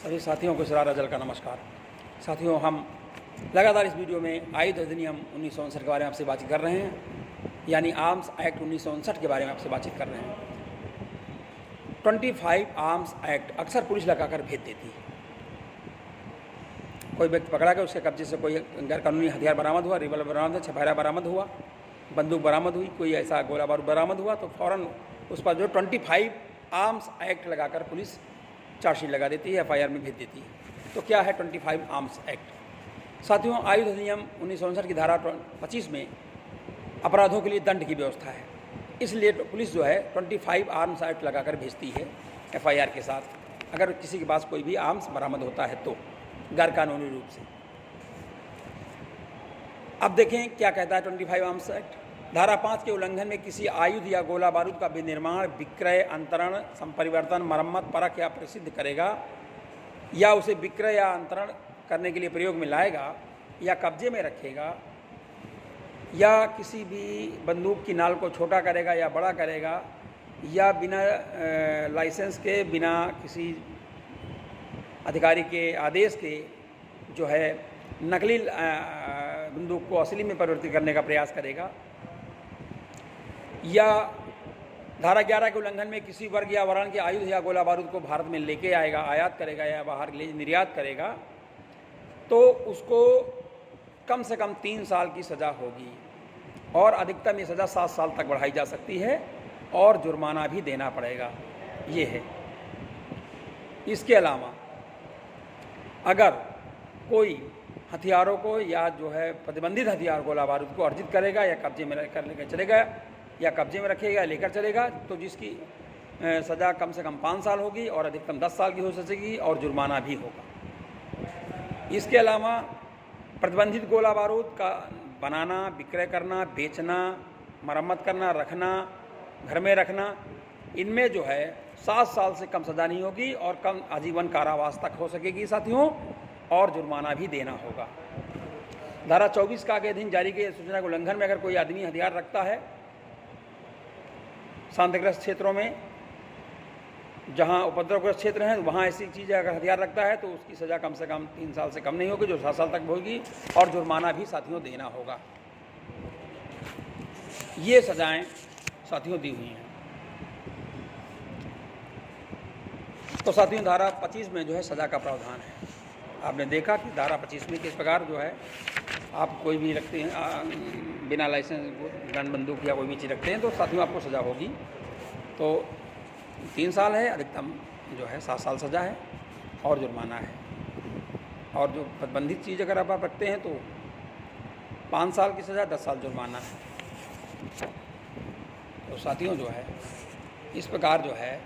सभी साथियों को शरारा जल का नमस्कार। साथियों, हम लगातार इस वीडियो में आयुध अधिनियम 1959 के बारे में आपसे बातचीत कर रहे हैं, यानी आर्म्स एक्ट 1959 के बारे में आपसे बातचीत कर रहे हैं। 25 आर्म्स एक्ट अक्सर पुलिस लगाकर भेज देती है। कोई व्यक्ति पकड़ा गया, उसके कब्जे से कोई गैरकानूनी हथियार बरामद हुआ, रिवॉल्वर बरामद हुआ, छपायरा बरामद हुआ, बंदूक बरामद हुई, कोई ऐसा गोला बारूद बरामद हुआ, तो फ़ौरन उस पर जो 25 आर्म्स एक्ट लगाकर पुलिस चार्जशीट लगा देती है, FIR में भेज देती है। तो क्या है 25 आर्म्स एक्ट? साथियों, आयुध अधिनियम 1959 की धारा 25 में अपराधों के लिए दंड की व्यवस्था है। इसलिए पुलिस जो है 25 आर्म्स एक्ट लगाकर भेजती है FIR के साथ, अगर किसी के पास कोई भी आर्म्स बरामद होता है तो गैरकानूनी रूप से। अब देखें क्या कहता है 25 आर्म्स एक्ट। धारा 5 के उल्लंघन में किसी आयुध या गोला बारूद का विनिर्माण, विक्रय, अंतरण, संपरिवर्तन, मरम्मत, परख या प्रसिद्ध करेगा, या उसे विक्रय या अंतरण करने के लिए प्रयोग में लाएगा, या कब्जे में रखेगा, या किसी भी बंदूक की नाल को छोटा करेगा या बड़ा करेगा, या बिना लाइसेंस के, बिना किसी अधिकारी के आदेश के जो है नकली बंदूक को असली में परिवर्तित करने का प्रयास करेगा, या धारा 11 के उल्लंघन में किसी वर्ग या वर्ण के आयुध या गोला बारूद को भारत में लेके आएगा, आयात करेगा या बाहर निर्यात करेगा, तो उसको कम से कम 3 साल की सज़ा होगी, और अधिकतम ये सज़ा 7 साल तक बढ़ाई जा सकती है, और जुर्माना भी देना पड़ेगा। ये है। इसके अलावा अगर कोई हथियारों को या जो है प्रतिबंधित हथियार गोला बारूद को अर्जित करेगा या कब्जे में कर लेकर चलेगा, या कब्जे में रखेगा या लेकर चलेगा, तो जिसकी सज़ा कम से कम 5 साल होगी और अधिकतम 10 साल की हो सकेगी, और जुर्माना भी होगा। इसके अलावा प्रतिबंधित गोला बारूद का बनाना, विक्रय करना, बेचना, मरम्मत करना, रखना, घर में रखना, इनमें जो है 7 साल से कम सज़ा नहीं होगी, और कम आजीवन कारावास तक हो सकेगी साथियों, और जुर्माना भी देना होगा। धारा 24 का के अधीन जारी की सूचना के उल्लंघन में अगर कोई आदमी हथियार रखता है शांतिग्रस्त क्षेत्रों में, जहां उपद्रवग्रस्त क्षेत्र हैं, वहां ऐसी चीज़ अगर हथियार रखता है तो उसकी सज़ा कम से कम 3 साल से कम नहीं होगी, जो 7 साल तक होगी, और जुर्माना भी साथियों देना होगा। ये सज़ाएं साथियों दी हुई हैं। तो साथियों, धारा 25 में जो है सज़ा का प्रावधान है। आपने देखा कि धारा 25 में किस प्रकार जो है आप कोई भी रखते हैं बिना लाइसेंस गन बंदूक या कोई भी चीज़ रखते हैं, तो साथियों आपको सज़ा होगी। तो 3 साल है, अधिकतम जो है 7 साल सज़ा है, और जुर्माना है। और जो प्रतिबंधित चीज़ अगर आप रखते हैं तो 5 साल की सज़ा, 10 साल जुर्माना है। तो साथियों जो है इस प्रकार जो है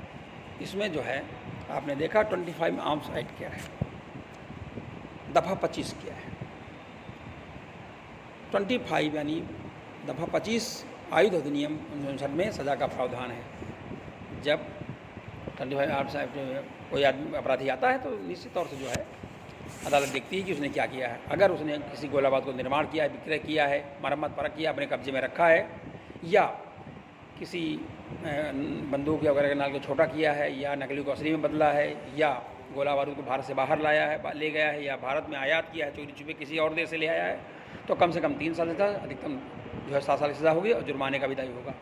इसमें जो है आपने देखा 25 आर्म्स एक्ट क्या है, दफ़ा 25 क्या है। 25 यानी दफ़ा 25 आयुध अधिनियम 1959 में सज़ा का प्रावधान है। जब 25 आर्म्स एक्ट कोई आदमी अपराधी आता है तो निश्चित तौर से जो है अदालत देखती है कि उसने क्या किया है। अगर उसने किसी गोला बारूद को निर्माण किया है, विक्रय किया है, मरम्मत परख किया, अपने कब्जे में रखा है, या किसी बंदूक या वगैरह के नाल को छोटा किया है, या नकली को असली में बदला है, या गोला बारूद को भारत से बाहर लाया है, ले गया है, या भारत में आयात किया है, चोरी छुपे किसी और देश से ले आया है, तो कम से कम 3 साल सज़ा, अधिकतम जो है 7 साल की सज़ा होगी, और जुर्माने का भी दायी होगा।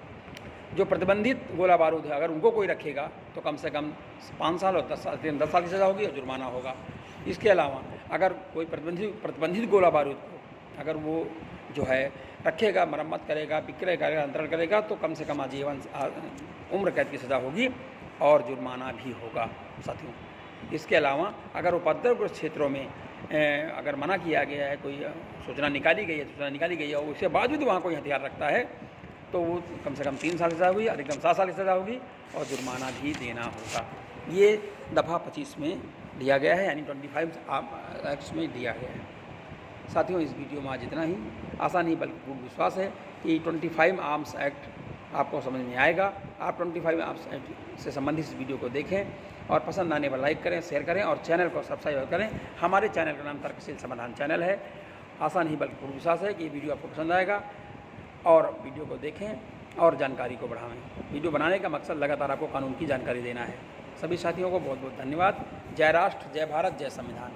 जो प्रतिबंधित गोला बारूद है अगर उनको कोई रखेगा तो कम से कम 5 साल और 10 साल की सज़ा होगी, और जुर्माना होगा। इसके अलावा अगर कोई प्रतिबंधित गोला बारूद को अगर वो जो है रखेगा, मरम्मत करेगा, विक्रय करेगा, अंतरण करेगा, तो कम से कम आजीवन उम्र कैद की सज़ा होगी, और जुर्माना भी होगा साथियों। इसके अलावा अगर उपद्रवग्रस्त क्षेत्रों में अगर मना किया गया है, कोई सूचना निकाली गई है, और उसके बाद भी वहाँ कोई हथियार रखता है, तो वो कम से कम 3 साल की सज़ा होगी, अधिकतम 7 साल की सज़ा होगी, और जुर्माना भी देना होगा। ये दफ़ा 25 में दिया गया है, यानी 25 एक्ट्स में दिया गया है। साथियों, इस वीडियो में आज इतना ही। आशा नहीं बल्कि पूर्ण विश्वास है कि 25 आर्म्स एक्ट आपको समझ में आएगा। आप 25 आर्म्स एक्ट से संबंधित इस वीडियो को देखें, और पसंद आने पर लाइक करें, शेयर करें, और चैनल को सब्सक्राइब करें। हमारे चैनल का नाम तर्कशील समाधान चैनल है। आशा नहीं बल्कि पूर्ण विश्वास है कि ये वीडियो आपको पसंद आएगा, और वीडियो को देखें और जानकारी को बढ़ाएं। वीडियो बनाने का मकसद लगातार आपको कानून की जानकारी देना है। सभी साथियों को बहुत बहुत धन्यवाद। जय राष्ट्र, जय भारत, जय संविधान।